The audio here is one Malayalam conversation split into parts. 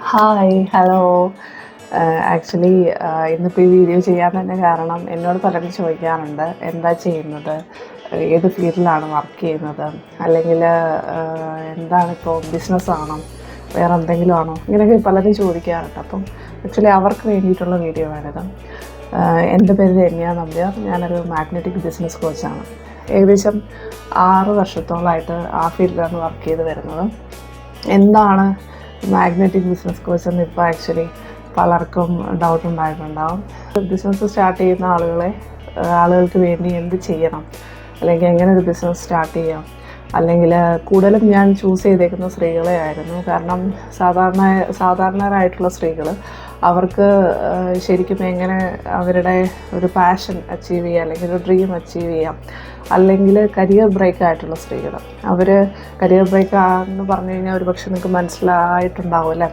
Hi, hello. ആക്ച്വലി ഇന്നിപ്പോൾ ഈ വീഡിയോ ചെയ്യാൻ തന്നെ കാരണം എന്നോട് പലരും ചോദിക്കാറുണ്ട്, എന്താ ചെയ്യുന്നത്, ഏത് ഫീൽഡിലാണ് വർക്ക് ചെയ്യുന്നത്, അല്ലെങ്കിൽ എന്താണിപ്പോൾ ബിസിനസ്സാണോ, വേറെ എന്തെങ്കിലും ആണോ, ഇങ്ങനെയൊക്കെ പലരും ചോദിക്കാറുണ്ട്. അപ്പം ആക്ച്വലി അവർക്ക് വേണ്ടിയിട്ടുള്ള വീഡിയോ ആണിത്. എൻ്റെ പേര് രമ്യ നമ്പ്യാർ. ഞാനൊരു മാഗ്നറ്റിക് ബിസിനസ് കോച്ചാണ്. ഏകദേശം 6 വർഷത്തോളമായിട്ട് ആ ഫീൽഡിലാണ് വർക്ക് ചെയ്ത് വരുന്നത്. എന്താണ് മാഗ്നറ്റിക് ബിസിനസ് കോച്ച് എന്ന് ഇപ്പോൾ ആക്ച്വലി പലർക്കും ഡൗട്ട് ഉണ്ടായിട്ടുണ്ടാവും. ബിസിനസ് സ്റ്റാർട്ട് ചെയ്യുന്ന ആളുകൾക്ക് വേണ്ടി എന്ത് ചെയ്യണം, അല്ലെങ്കിൽ എങ്ങനെ ഒരു ബിസിനസ് സ്റ്റാർട്ട് ചെയ്യാം, അല്ലെങ്കിൽ കൂടുതലും ഞാൻ ചൂസ് ചെയ്തേക്കുന്ന സ്ത്രീകളെ ആയിരുന്നു. കാരണം സാധാരണരായിട്ടുള്ള സ്ത്രീകൾ അവർക്ക് ശരിക്കും എങ്ങനെ അവരുടെ ഒരു പാഷൻ അച്ചീവ് ചെയ്യാം, അല്ലെങ്കിൽ ഒരു ഡ്രീം അച്ചീവ് ചെയ്യാം, അല്ലെങ്കിൽ കരിയർ ബ്രേക്ക് ആയിട്ടുള്ള സ്ത്രീകൾ, അവർ കരിയർ ബ്രേക്ക് ആണെന്ന് പറഞ്ഞു കഴിഞ്ഞാൽ ഒരു പക്ഷെ നിങ്ങൾക്ക് മനസ്സിലായിട്ടുണ്ടാവും അല്ലേ,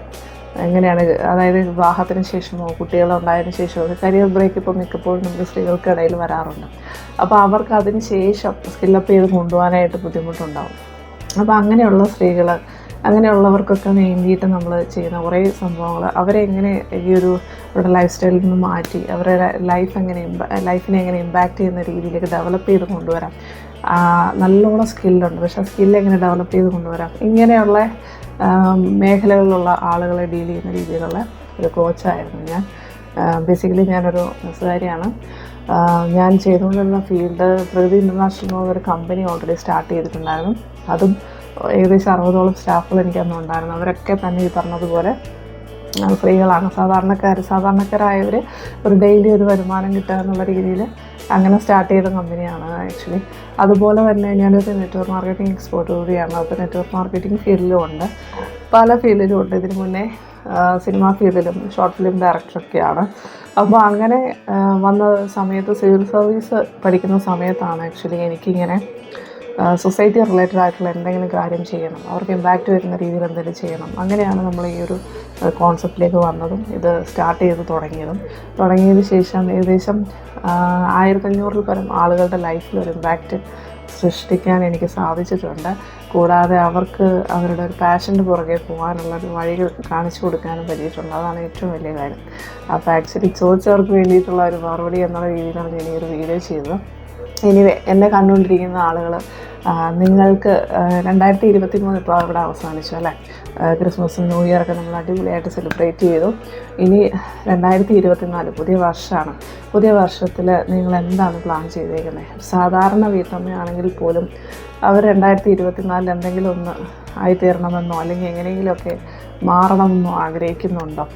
എങ്ങനെയാണ്, അതായത് വിവാഹത്തിന് ശേഷമോ കുട്ടികളുണ്ടായതിനു ശേഷമോ കരിയർ ബ്രേക്ക് ഇപ്പോൾ മിക്കപ്പോഴും നമുക്ക് സ്ത്രീകൾക്കിടയിൽ വരാറുണ്ട്. അപ്പോൾ അവർക്ക് അതിന് ശേഷം സ്കില്ലപ്പ് ചെയ്ത് കൊണ്ടുപോകാനായിട്ട് ബുദ്ധിമുട്ടുണ്ടാവും. അപ്പോൾ അങ്ങനെയുള്ളവർക്കൊക്കെ വേണ്ടിയിട്ട് നമ്മൾ ചെയ്യുന്ന കുറേ സംഭവങ്ങൾ, അവരെങ്ങനെ അവരുടെ ലൈഫ് സ്റ്റൈലിൽ നിന്ന് മാറ്റി അവരുടെ ലൈഫിനെ എങ്ങനെ ഇമ്പാക്റ്റ് ചെയ്യുന്ന രീതിയിലേക്ക് ഡെവലപ്പ് ചെയ്ത് കൊണ്ടുവരാം. നല്ലോണം സ്കില്ലുണ്ട്, പക്ഷേ ആ സ്കില്ല് എങ്ങനെ ഡെവലപ്പ് ചെയ്ത് കൊണ്ടുവരാം, ഇങ്ങനെയുള്ള മേഖലകളിലുള്ള ആളുകളെ ഡീൽ ചെയ്യുന്ന രീതിയിലുള്ള ഒരു കോച്ചായിരുന്നു ഞാൻ. ബേസിക്കലി ഞാനൊരു നഴ്സുകാരിയാണ്. ഞാൻ ചെയ്തുകൊണ്ടിരുന്ന ഫീൽഡ് പ്രകൃതി ഇൻ്റർനാഷണൽ എന്നൊരു കമ്പനി ഓൾറെഡി സ്റ്റാർട്ട് ചെയ്തിട്ടുണ്ടായിരുന്നു. അതും ഏകദേശം 60ഓളം സ്റ്റാഫുകൾ എനിക്കന്ന് ഉണ്ടായിരുന്നു. അവരൊക്കെ തന്നെ ഈ പറഞ്ഞതുപോലെ സ്ത്രീകളാണ്. സാധാരണക്കാരായവർ ഒരു ഡെയിലി ഒരു വരുമാനം കിട്ടുക എന്നുള്ള രീതിയിൽ അങ്ങനെ സ്റ്റാർട്ട് ചെയ്ത കമ്പനിയാണ് ആക്ച്വലി. അതുപോലെ തന്നെ ഞാനൊരു നെറ്റ്വർക്ക് മാർക്കറ്റിംഗ് എക്സ്പേർട്ട് കൂടിയാണ്. അപ്പോൾ നെറ്റ്വർക്ക് മാർക്കറ്റിംഗ് ഫീൽഡിലും ഉണ്ട്, പല ഫീൽഡിലും ഉണ്ട്. ഇതിന് മുന്നേ സിനിമാ ഫീൽഡിലും ഷോർട്ട് ഫിലിം ഡയറക്ടറൊക്കെയാണ്. അപ്പോൾ അങ്ങനെ വന്ന സമയത്ത് സിവിൽ സർവീസ് പഠിക്കുന്ന സമയത്താണ് ആക്ച്വലി എനിക്കിങ്ങനെ സൊസൈറ്റി റിലേറ്റഡ് ആയിട്ടുള്ള എന്തെങ്കിലും കാര്യം ചെയ്യണം, അവർക്ക് ഇമ്പാക്റ്റ് വരുന്ന രീതിയിൽ എന്തെങ്കിലും ചെയ്യണം. അങ്ങനെയാണ് നമ്മൾ ഈ ഒരു കോൺസെപ്റ്റിലേക്ക് വന്നതും ഇത് സ്റ്റാർട്ട് ചെയ്ത് തുടങ്ങിയതിന് ശേഷം ഏകദേശം 1500 പരം ആളുകളുടെ ലൈഫിൽ ഒരു ഇമ്പാക്റ്റ് സൃഷ്ടിക്കാൻ എനിക്ക് സാധിച്ചിട്ടുണ്ട്. കൂടാതെ അവർക്ക് അവരുടെ ഒരു പാഷൻ്റെ പുറകെ പോകാനുള്ള ഒരു വഴികൾ കാണിച്ചു കൊടുക്കാനും പറ്റിയിട്ടുണ്ട്. അതാണ് ഏറ്റവും വലിയ കാര്യം. അപ്പോൾ ആക്ച്വലി ചോദിച്ചവർക്ക് വേണ്ടിയിട്ടുള്ള ഒരു മറുപടി എന്നുള്ള രീതിയിലാണ് ഞാൻ ഈ ഒരു വീഡിയോ ചെയ്തത്. എനിവേ, എന്നെ കണ്ടുകൊണ്ടിരിക്കുന്ന ആളുകൾ, നിങ്ങൾക്ക് 2023 ഇപ്പോൾ അവിടെ അവസാനിച്ചു അല്ലേ. ക്രിസ്മസും ന്യൂ ഇയറൊക്കെ നമ്മൾ അടിപൊളിയായിട്ട് സെലിബ്രേറ്റ് ചെയ്തു. ഇനി 2024 പുതിയ വർഷമാണ്. പുതിയ വർഷത്തിൽ നിങ്ങൾ എന്താണ് പ്ലാൻ ചെയ്തേക്കുന്നത്? സാധാരണ വീട്ടമ്മയാണെങ്കിൽ പോലും അവർ 2024 എന്തെങ്കിലും ഒന്ന് ആയിത്തീരണമെന്നോ അല്ലെങ്കിൽ എങ്ങനെയെങ്കിലുമൊക്കെ മാറണമെന്നോ ആഗ്രഹിക്കുന്നുണ്ടോ?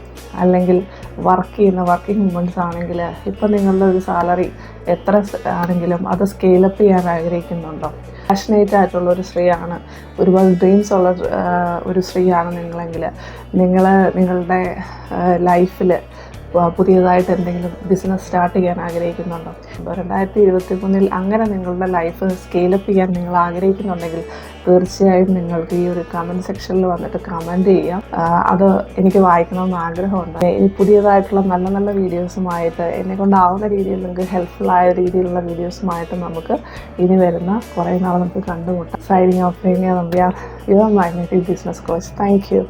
അല്ലെങ്കിൽ വർക്കിംഗ് വുമൻസ് ആണെങ്കിൽ ഇപ്പം നിങ്ങളുടെ ഒരു സാലറി എത്ര ആണെങ്കിലും അത് സ്കെയിലപ്പ് ചെയ്യാൻ ആഗ്രഹിക്കുന്നുണ്ടോ? പാഷനേറ്റ് ആയിട്ടുള്ള ഒരു സ്ത്രീയാണ്, ഒരുപാട് ഡ്രീംസ് ഉള്ള ഒരു സ്ത്രീയാണ് നിങ്ങളെങ്കിൽ നിങ്ങളുടെ ലൈഫിൽ പുതിയതായിട്ട് എന്തെങ്കിലും ബിസിനസ് സ്റ്റാർട്ട് ചെയ്യാൻ ആഗ്രഹിക്കുന്നുണ്ടോ? 2023 അങ്ങനെ നിങ്ങളുടെ ലൈഫ് സ്കെയിലപ്പ് ചെയ്യാൻ നിങ്ങൾ ആഗ്രഹിക്കുന്നുണ്ടെങ്കിൽ തീർച്ചയായും നിങ്ങൾക്ക് ഈ ഒരു കമൻറ്റ് സെക്ഷനിൽ വന്നിട്ട് കമൻറ്റ് ചെയ്യാം. അത് എനിക്ക് വായിക്കണമെന്ന് ആഗ്രഹമുണ്ട്. ഇനി പുതിയതായിട്ടുള്ള നല്ല നല്ല വീഡിയോസുമായിട്ട് എന്നെക്കൊണ്ടാവുന്ന രീതിയിൽ നിങ്ങൾക്ക് ഹെൽപ്ഫുള്ളായ രീതിയിലുള്ള വീഡിയോസുമായിട്ട് നമുക്ക് ഇനി വരുന്ന കുറേ നാൾ നമുക്ക് കണ്ടുമുട്ടാം. Signing off, your magnetic business coach. Thank you.